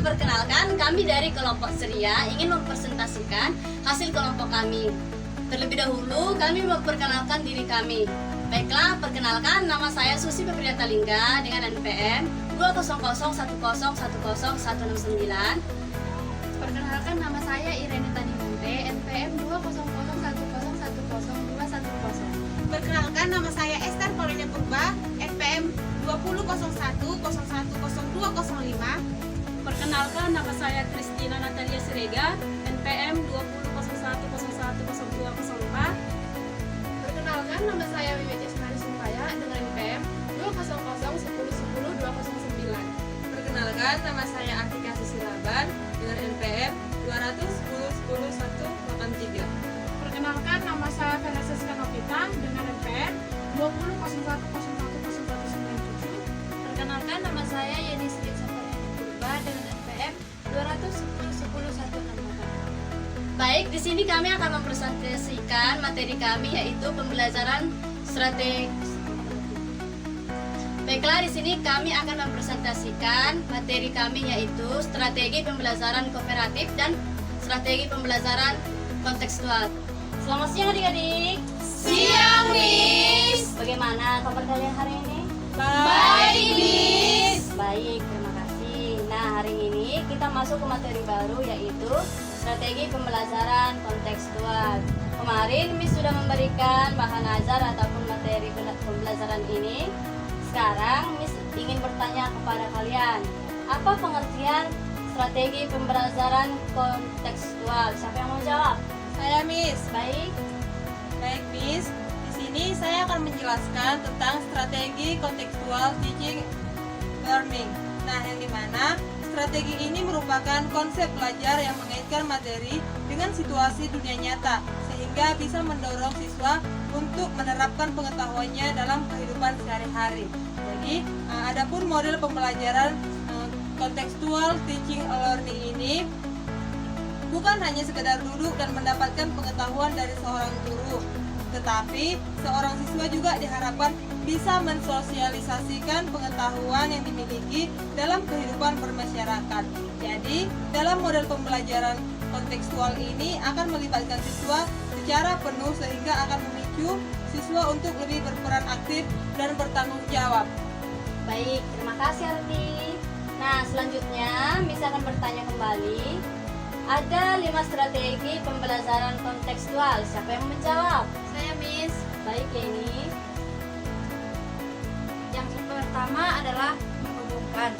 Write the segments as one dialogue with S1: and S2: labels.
S1: perkenalkan, kami dari kelompok Ceria ingin mempresentasikan hasil kelompok kami. Terlebih dahulu, kami memperkenalkan diri kami. Baiklah, perkenalkan, nama saya Susi Febriata Lingga dengan NPM 20010110169.
S2: Perkenalkan, nama saya Irene Tanimunte, NPM 2001010102110.
S3: Perkenalkan, nama saya Esther Paulina Purba, NPM 2001010205.
S4: Perkenalkan, nama saya Kristina Natalia Sirega, NPM 2001010204.
S2: Perkenalkan, nama saya Wiwi Cismari Sumpaya dengan NPM 2001010100209.
S5: Perkenalkan, nama saya Artika Susilaban dengan NPM 20010100183.
S2: Perkenalkan, nama saya Vanessa Novita dengan NPM 2001010197.
S6: Perkenalkan, nama saya Yeni Sri Safariyani Purba dengan NPM 200101014.
S1: Baik, di sini kami akan mempresentasikan materi kami yaitu pembelajaran strategi. Baiklah, di sini kami akan mempresentasikan materi kami yaitu strategi pembelajaran kooperatif dan strategi pembelajaran kontekstual. Selamat siang adik-adik.
S3: Siang, Miss.
S1: Bagaimana kabar kalian hari ini?
S3: Baik, Miss.
S1: Baik, terima kasih. Nah, hari ini kita masuk ke materi baru yaitu strategi pembelajaran kontekstual. Kemarin Miss sudah memberikan bahan ajar ataupun materi pembelajaran ini. Sekarang Miss ingin bertanya kepada kalian, apa pengertian strategi pembelajaran kontekstual? Siapa yang mau jawab?
S5: Saya Miss.
S1: Baik.
S5: Baik Miss, di sini saya akan menjelaskan tentang strategi kontekstual teaching learning. Nah, yang dimana strategi ini merupakan konsep belajar yang mengaitkan materi dengan situasi dunia nyata, sehingga bisa mendorong siswa untuk menerapkan pengetahuannya dalam kehidupan sehari-hari. Jadi, adapun model pembelajaran kontekstual teaching learning ini bukan hanya sekedar duduk dan mendapatkan pengetahuan dari seorang guru, tetapi seorang siswa juga diharapkan bisa mensosialisasikan pengetahuan yang dimiliki dalam kehidupan bermasyarakat. Jadi, dalam model pembelajaran kontekstual ini akan melibatkan siswa secara penuh sehingga akan memicu siswa untuk lebih berperan aktif dan bertanggung jawab.
S1: Baik, terima kasih Arti. Nah, selanjutnya Miss akan bertanya kembali. Ada 5 strategi pembelajaran kontekstual. Siapa yang menjawab?
S6: Saya Miss.
S1: Baik, ini.
S6: Yang pertama adalah menghubungkan.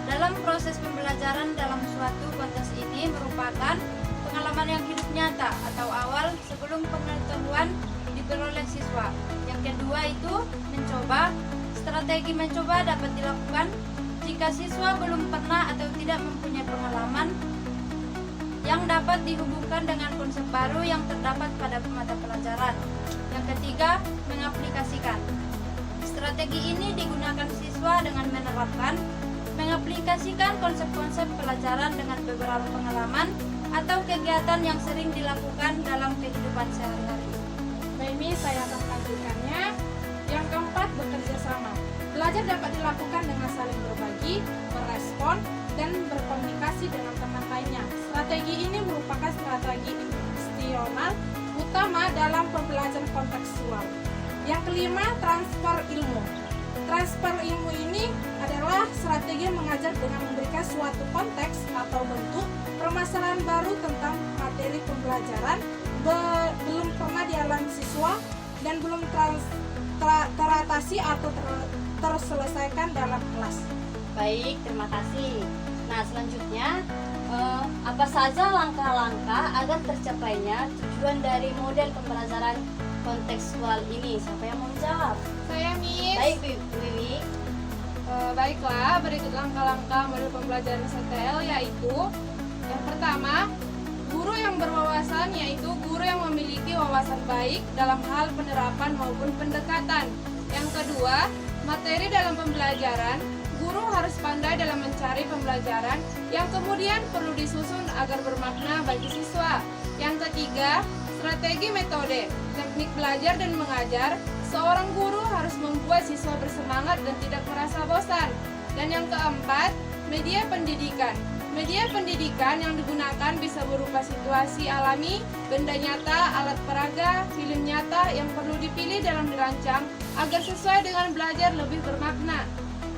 S6: Dalam proses pembelajaran dalam suatu konteks ini merupakan pengalaman yang hidup nyata atau awal sebelum pengetahuan diperoleh siswa. Yang kedua itu mencoba. Strategi mencoba dapat dilakukan jika siswa belum pernah atau tidak mempunyai pengalaman yang dapat dihubungkan dengan konsep baru yang terdapat pada mata pelajaran. Yang ketiga, mengaplikasikan. Strategi ini digunakan siswa dengan mengaplikasikan konsep-konsep pelajaran dengan beberapa pengalaman atau kegiatan yang sering dilakukan dalam kehidupan sehari-hari.
S2: Baik, Miss, saya akan melanjutkannya. Yang keempat, bekerja sama. Belajar dapat dilakukan dengan saling berbagi, berespon, dan berkomunikasi dengan teman lainnya. Strategi ini merupakan strategi institusional utama dalam pembelajaran kontekstual. Yang kelima, transfer ilmu. Transfer ilmu ini adalah strategi mengajar dengan memberikan suatu konteks atau bentuk permasalahan baru tentang materi pembelajaran belum pernah dialami siswa dan belum teratasi atau terselesaikan dalam kelas.
S1: Baik, terima kasih. Nah, selanjutnya apa saja langkah-langkah agar tercapainya tujuan dari model pembelajaran kontekstual ini? Siapa yang mau menjawab?
S2: Saya Miss.
S1: Baik, Wiwi.
S2: Baiklah, berikut langkah-langkah model pembelajaran STL yaitu yang pertama, guru yang berwawasan, yaitu guru yang memiliki wawasan baik dalam hal penerapan maupun pendekatan. Yang kedua, materi dalam pembelajaran, guru harus pandai dalam mencari pembelajaran yang kemudian perlu disusun agar bermakna bagi siswa. Yang ketiga, strategi metode, teknik belajar dan mengajar. Seorang guru harus membuat siswa bersemangat dan tidak merasa bosan. Dan yang keempat, media pendidikan. Media pendidikan yang digunakan bisa berupa situasi alami, benda nyata, alat peraga, film nyata yang perlu dipilih dalam dirancang agar sesuai dengan belajar lebih bermakna.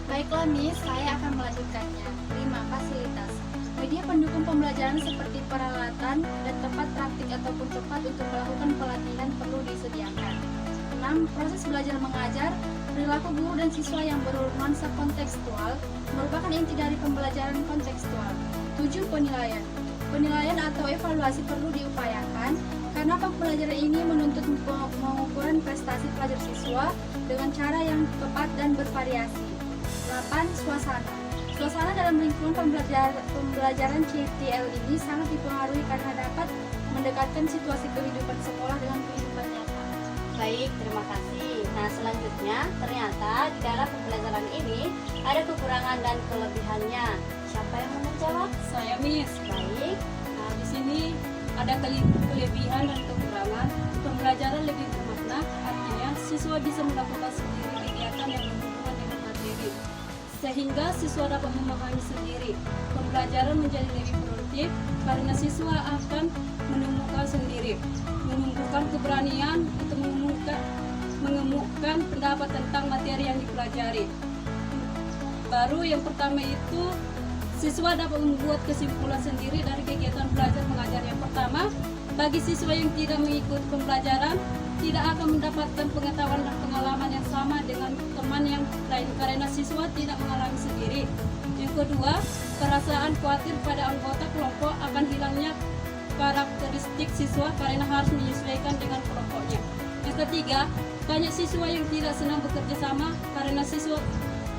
S6: Baiklah Miss, saya akan melanjutkannya. 5. Fasilitas. Media pendukung pembelajaran seperti peralatan dan tempat praktik ataupun tempat untuk melakukan pelatihan perlu disediakan. 6. Proses belajar mengajar, perilaku guru dan siswa yang bernuansa kontekstual merupakan inti dari pembelajaran kontekstual. 7. Penilaian. Penilaian atau evaluasi perlu diupayakan karena pembelajaran ini menuntut pengukuran prestasi pelajar siswa dengan cara yang tepat dan bervariasi. 8. Suasana. Suasana dalam lingkungan pembelajaran CTL ini sangat dipengaruhi karena dapat mendekatkan situasi kehidupan sekolah dengan kehidupan nyata.
S1: Baik, terima kasih. Nah, selanjutnya ternyata di dalam pembelajaran ini ada kekurangan dan kelebihannya. Siapa yang mau menjawab?
S4: Saya Miss.
S1: Baik,
S4: Nah, di sini ada kelebihan dan kekurangan. Pembelajaran lebih bermakna, artinya siswa bisa melakukan sendiri kegiatan yang berhubungan dengan materi, sehingga siswa dapat memahami sendiri. Pembelajaran menjadi lebih produktif karena siswa akan menemukan sendiri, menumbuhkan keberanian untuk mengemukakan pendapat tentang materi yang dipelajari. Baru yang pertama itu siswa dapat membuat kesimpulan sendiri dari kegiatan belajar mengajar. Yang pertama, bagi siswa yang tidak mengikuti pembelajaran tidak akan mendapatkan pengetahuan dan pengalaman yang sama dengan teman yang lain karena siswa tidak mengalami sendiri. Yang kedua, perasaan khawatir pada anggota kelompok akan hilangnya karakteristik siswa karena harus menyesuaikan dengan kelompoknya. Yang ketiga, banyak siswa yang tidak senang bekerja sama karena siswa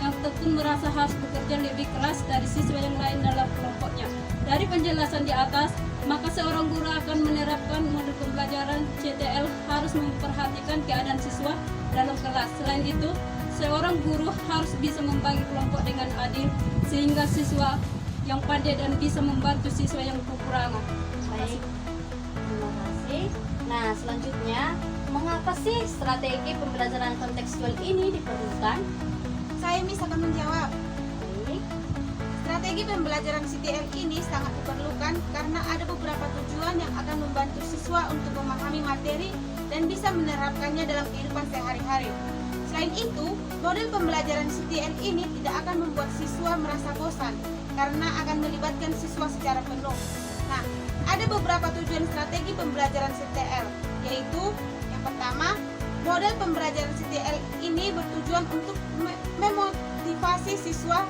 S4: yang tekun merasa harus bekerja lebih keras dari siswa yang lain dalam kelompoknya. Dari penjelasan di atas, maka seorang guru akan menerapkan model pembelajaran CTL harus memperhatikan keadaan siswa dalam kelas. Selain itu, seorang guru harus bisa membagi kelompok dengan adil sehingga siswa yang pandai dan bisa membantu siswa yang kekurangan.
S1: baik. Terima kasih. Nah, selanjutnya, mengapa sih strategi pembelajaran kontekstual ini diperlukan?
S3: Saya Miss akan menjawab.
S1: Baik,
S3: Strategi pembelajaran CTL ini sangat diperlukan karena ada beberapa tujuan yang akan membantu siswa untuk memahami materi dan bisa menerapkannya dalam kehidupan sehari-hari. Selain itu, model pembelajaran CTL ini tidak akan membuat siswa merasa bosan karena akan melibatkan siswa secara penuh. Nah, ada beberapa tujuan strategi pembelajaran CTL, yaitu yang pertama, model pembelajaran CTL ini bertujuan untuk memotivasi siswa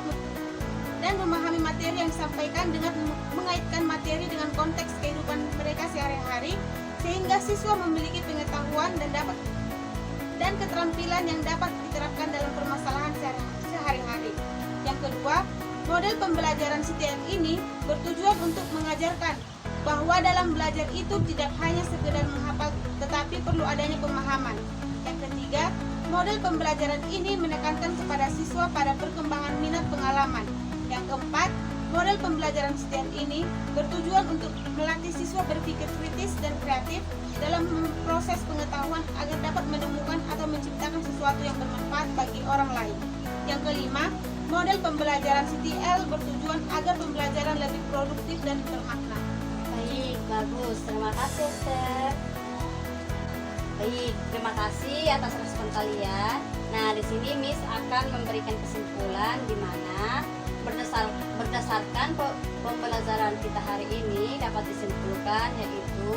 S3: dan memahami materi yang disampaikan dengan mengaitkan materi dengan konteks kehidupan mereka sehari-hari sehingga siswa memiliki pengetahuan dan keterampilan yang dapat diterapkan dalam permasalahan sehari-hari. Yang kedua, model pembelajaran CTL ini bertujuan untuk mengajarkan bahwa dalam belajar itu tidak hanya sekedar menghafal tetapi perlu adanya pemahaman. Yang ketiga, model pembelajaran ini menekankan kepada siswa pada perkembangan minat pengalaman. Yang keempat, model pembelajaran CTL ini bertujuan untuk melatih siswa berpikir kritis dan kreatif dalam proses pengetahuan agar dapat menemukan atau menciptakan sesuatu yang bermanfaat bagi orang lain. Yang kelima, model pembelajaran CTL bertujuan agar pembelajaran lebih produktif dan bermakna.
S1: baik, bagus. Terima kasih, Esther. Baik, terima kasih atas respon kalian. Nah, di sini Miss akan memberikan kesimpulan di mana berdasarkan pembelajaran kita hari ini dapat disimpulkan yaitu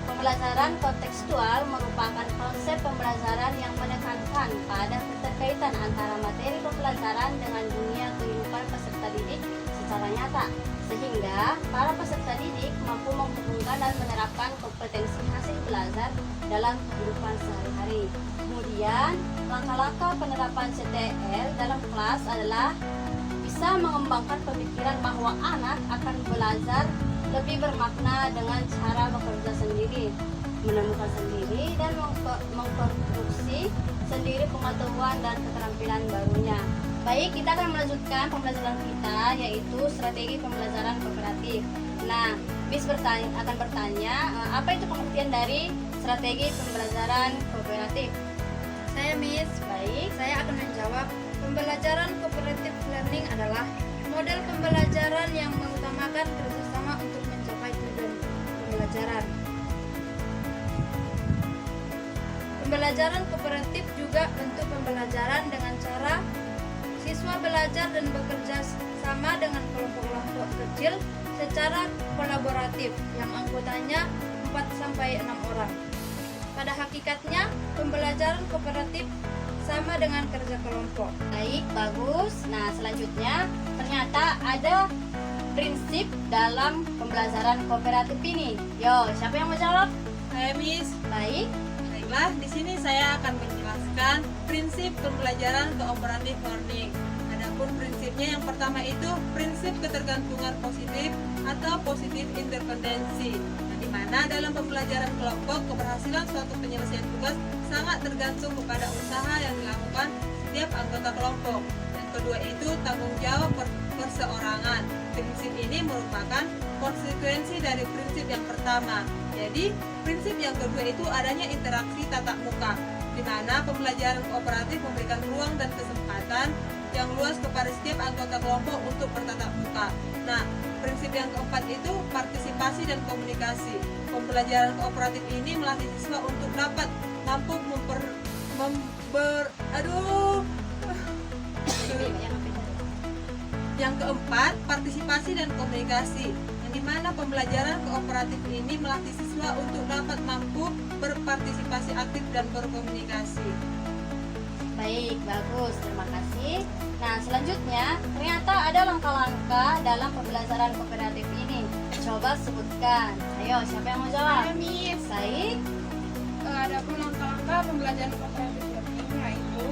S1: pembelajaran kontekstual merupakan konsep pembelajaran yang menekankan pada keterkaitan antara materi pembelajaran dengan dunia kehidupan peserta didik secara nyata, sehingga para peserta didik mampu menghubungkan dan menerapkan kompetensi hasil belajar dalam kehidupan sehari-hari. Kemudian, langkah-langkah penerapan CTL dalam kelas adalah bisa mengembangkan pemikiran bahwa anak akan belajar lebih bermakna dengan cara bekerja sendiri, menemukan sendiri, dan mengkonstruksi sendiri pengetahuan dan keterampilan barunya. Baik, kita akan melanjutkan pembelajaran kita yaitu strategi pembelajaran kooperatif. Nah, Miss akan bertanya, apa itu pengertian dari strategi pembelajaran kooperatif?
S6: Saya Miss,
S1: Baik,
S6: saya akan menjawab. Pembelajaran cooperative learning adalah model pembelajaran yang mengembangkan kerjasama untuk mencapai tujuan pembelajaran. Pembelajaran kooperatif juga bentuk pembelajaran dengan cara siswa belajar dan bekerja sama dengan kelompok-kelompok kecil secara kolaboratif yang anggotanya 4-6 orang. Pada hakikatnya, pembelajaran kooperatif sama dengan kerja kelompok.
S1: Baik, bagus. Nah, selanjutnya ternyata ada prinsip dalam pembelajaran kooperatif ini. Yo, siapa yang mau jawab?
S5: Saya Miss.
S1: Baik.
S5: Baiklah, di sini saya akan menjelaskan prinsip pembelajaran kooperatif learning. Adapun prinsipnya yang pertama itu prinsip ketergantungan positif atau positif interdependensi. Di mana dalam pembelajaran kelompok keberhasilan suatu penyelesaian tugas sangat tergantung kepada usaha yang dilakukan setiap anggota kelompok. Dan kedua itu tanggung jawab perseorangan. Prinsip ini merupakan konsekuensi dari prinsip yang pertama. Jadi, prinsip yang kedua itu adanya interaksi tatap muka, di mana pembelajaran kooperatif memberikan ruang dan kesempatan yang luas kepada setiap anggota kelompok untuk bertatap muka. Nah, prinsip yang keempat itu partisipasi dan komunikasi. Pembelajaran kooperatif ini melatih siswa untuk dapat mampu Yang keempat, partisipasi dan komunikasi. Yang dimana pembelajaran kooperatif ini melatih siswa untuk dapat mampu berpartisipasi aktif dan berkomunikasi.
S1: Baik, bagus. Terima kasih. Nah, selanjutnya ternyata ada langkah-langkah dalam pembelajaran kooperatif ini. Coba sebutkan. Ayo, siapa yang mau jawab?
S2: Saya Miss.
S1: Baik.
S2: Adapun langkah-langkah pembelajaran kooperatif learning yaitu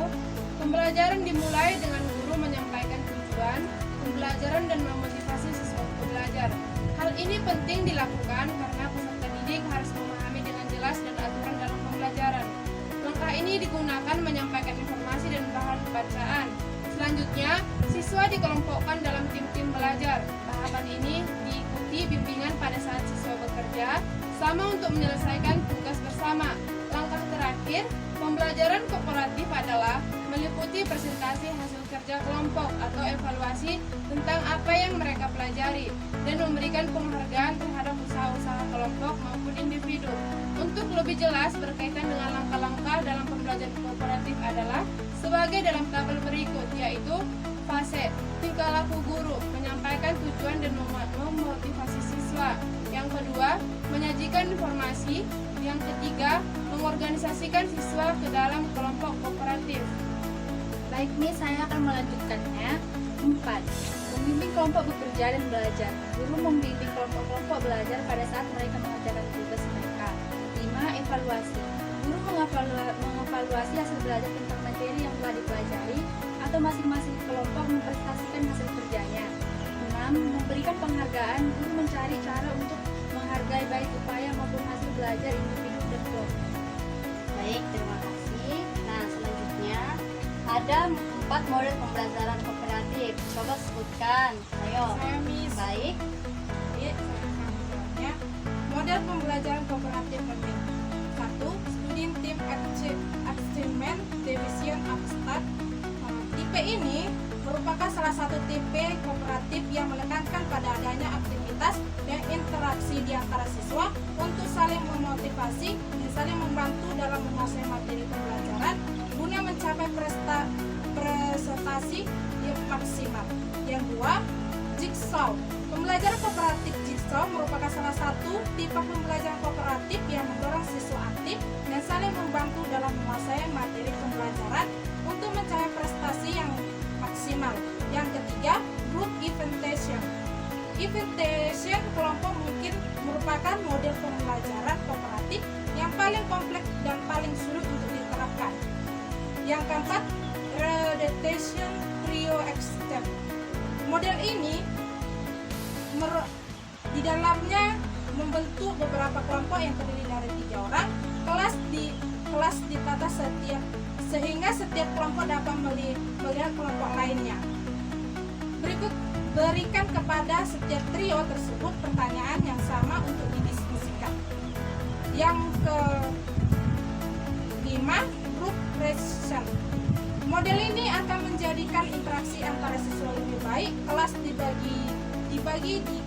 S2: pembelajaran dimulai dengan guru menyampaikan tujuan pembelajaran dan memotivasi siswa untuk belajar. Hal ini penting dilakukan karena peserta didik harus memahami dengan jelas dan aturan dalam pembelajaran. Langkah ini digunakan menyampaikan informasi dan bahan bacaan. Selanjutnya, siswa dikelompokkan dalam tim-tim belajar. Tahapan ini diikuti bimbingan pada saat siswa bekerja sama untuk menyelesaikan tugas bersama. Langkah terakhir, pembelajaran kooperatif adalah meliputi presentasi hasil kerja kelompok atau evaluasi tentang apa yang mereka pelajari dan memberikan penghargaan terhadap usaha-usaha kelompok maupun individu. Untuk lebih jelas berkaitan dengan langkah-langkah dalam pembelajaran kooperatif adalah sebagai dalam tabel berikut, yaitu fase tingkah laku guru, menyampaikan tujuan dan memotivasi siswa. Yang kedua, menyajikan informasi. Yang ketiga, mengorganisasikan siswa ke dalam kelompok kooperatif.
S7: Baik, Miss, saya akan melanjutkannya. 4. Membimbing kelompok bekerja dan belajar. Guru membimbing kelompok-kelompok belajar pada saat mereka mengerjakan tugas mereka. 5. Evaluasi. Guru mengevaluasi hasil belajar tentang materi yang telah dipelajari atau masing-masing kelompok mempresentasikan hasil kerjanya. 6. Memberikan penghargaan. Guru mencari cara untuk menghargai baik upaya maupun hasil belajar individu dan kelompok.
S1: Baik, terima kasih. Nah, selanjutnya ada 4 model pembelajaran kooperatif. Coba sebutkan. Ayo.
S2: Saya Miss.
S1: Baik.
S2: Saya akan menjawabnya. Model pembelajaran kooperatif learning. 1. Student Team Achievement Division Abstract. Tipe ini merupakan salah satu tipe kooperatif yang menekankan pada adanya aktivitas dan interaksi di antara siswa untuk saling memotivasi dan saling membantu dalam menguasai materi pembelajaran guna mencapai prestasi yang maksimal. Yang 2, Jigsaw. Pembelajaran kooperatif Jigsaw merupakan salah satu tipe pembelajaran kooperatif yang mendorong siswa aktif dan saling membantu dalam menguasai materi pembelajaran untuk mencapai prestasi yang maksimal. Yang ketiga, Group Evaluation. Evaluation kelompok mungkin merupakan model pembelajaran kooperatif yang paling kompleks dan paling sulit untuk diterapkan. Yang keempat, Redaction Trio Extend. Model ini di dalamnya membentuk beberapa kelompok yang terdiri dari 3 orang. Kelas ditata sehingga setiap kelompok dapat melihat kelompok lainnya. Berikut berikan kepada setiap trio tersebut pertanyaan yang sama untuk didiskusikan. Yang kelima, group reaction. Model ini akan menjadikan interaksi antara siswa lebih baik. Kelas dibagi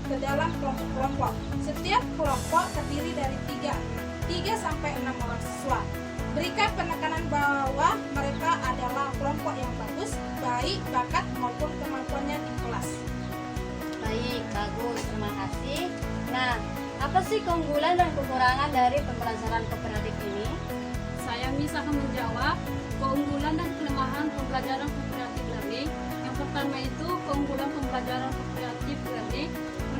S2: ke dalam kelompok-kelompok. Setiap kelompok terdiri dari 3 sampai 6 orang siswa. Berikan penekanan bahwa mereka adalah kelompok yang bagus, baik bakat maupun kemampuannya di kelas.
S1: Baik, bagus, terima kasih. Nah, apa sih keunggulan dan kekurangan dari pembelajaran kooperatif ini?
S4: Saya akan menjawab keunggulan dan kelemahan pembelajaran cooperative learning. Yang pertama itu keunggulan pembelajaran cooperative learning.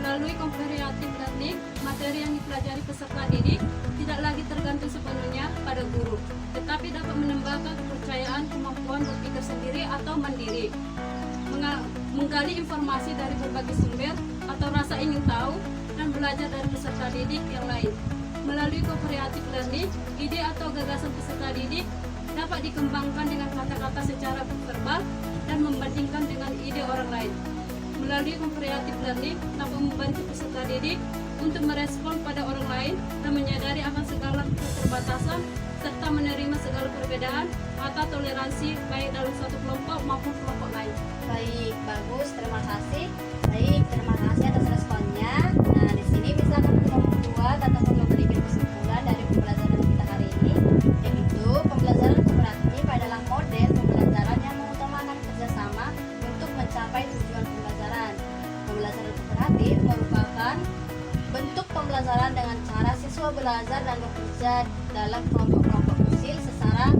S4: Melalui cooperative learning, materi yang dipelajari peserta didik tidak lagi tergantung sepenuhnya pada guru, tetapi dapat menambahkan kepercayaan, kemampuan berpikir sendiri atau mandiri, menggali informasi dari berbagai sumber atau rasa ingin tahu, dan belajar dari peserta didik yang lain. Melalui cooperative learning, ide atau gagasan peserta didik dapat dikembangkan dengan kata-kata secara verbal dan membandingkan dengan ide orang lain. Melalui cooperative learning dapat membantu peserta didik untuk merespon pada orang lain dan menyadari akan segala keterbatasan serta menerima segala perbedaan atau toleransi baik dalam suatu kelompok maupun kelompok lain.
S1: Baik, bagus, terima kasih. Baik, terima kasih atas responnya. Nah, di sini bisa kami membuat ataupun memberikan kesimpulan dari pembelajaran kita hari ini, yaitu pembelajaran kooperatif adalah model pembelajaran yang mengutamakan kerjasama untuk mencapai tujuan pembelajaran. Pembelajaran kooperatif merupakan bentuk pembelajaran dengan cara siswa belajar dan bekerja dalam kelompok-kelompok kecil secara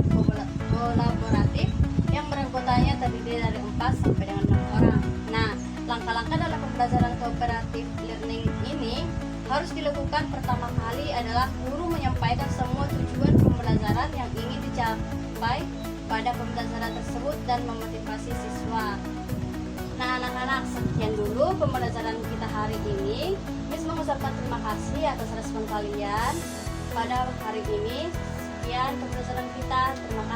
S1: kolaboratif yang beranggotanya terdiri dari 4 sampai dengan 6 orang. Nah, langkah-langkah dalam pembelajaran kooperatif learning ini harus dilakukan. Pertama kali adalah guru menyampaikan semua tujuan pembelajaran yang ingin dicapai pada pembelajaran tersebut dan memotivasi siswa. Nah, anak-anak, sekian dulu pembelajaran kita hari ini. Miss mengucapkan terima kasih atas respon kalian pada hari ini. Sekian pembelajaran kita. Terima kasih.